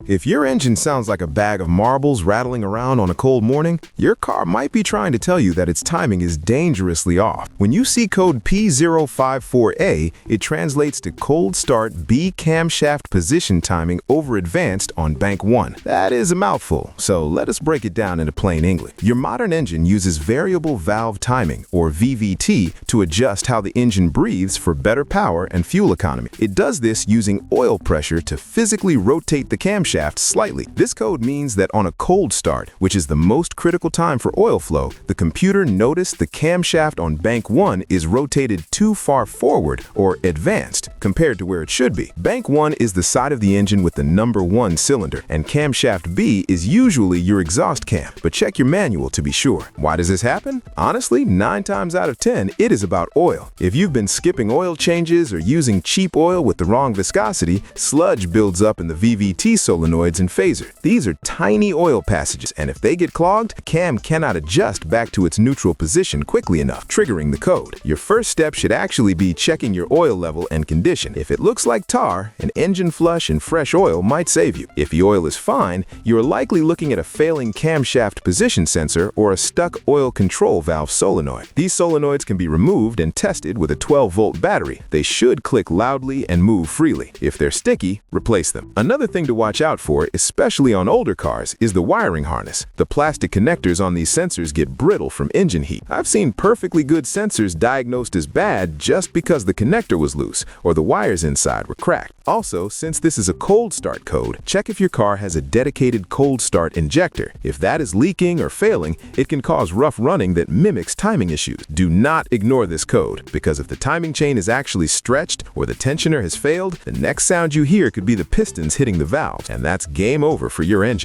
If your engine sounds like a bag of marbles rattling around on a cold morning, your car might be trying to tell you that its timing is dangerously off. When you see code P054A, it translates to cold start B camshaft position timing over advanced on bank 1. That is a mouthful, so let us break it down into plain English. Your modern engine uses variable valve timing, or VVT, to adjust how the engine breathes for better power and fuel economy. It does this using oil pressure to physically rotate the camshaft slightly. This code means that on a cold start, which is the most critical time for oil flow, the computer noticed the camshaft on bank 1 is rotated too far forward, or advanced, compared to where it should be. Bank 1 is the side of the engine with the number 1 cylinder, and camshaft B is usually your exhaust cam, but check your manual to be sure. Why does this happen? Honestly, 9 times out of 10, it is about oil. If you've been skipping oil changes or using cheap oil with the wrong viscosity, sludge builds up in the VVT solenoids and phaser. These are tiny oil passages, and if they get clogged, the cam cannot adjust back to its neutral position quickly enough, triggering the code. Your first step should actually be checking your oil level and condition. If it looks like tar, an engine flush and fresh oil might save you. If the oil is fine, you're likely looking at a failing camshaft position sensor or a stuck oil control valve solenoid. These solenoids can be removed and tested with a 12-volt battery. They should click loudly and move freely. If they're sticky, replace them. Another thing to watch out for, especially on older cars, is the wiring harness. The plastic connectors on these sensors get brittle from engine heat. I've seen perfectly good sensors diagnosed as bad just because the connector was loose or the wires inside were cracked. Also, since this is a cold start code, check if your car has a dedicated cold start injector. If that is leaking or failing, it can cause rough running that mimics timing issues. Do not ignore this code, because if the timing chain is actually stretched or the tensioner has failed, the next sound you hear could be the pistons hitting the valves, and that's game over for your engine.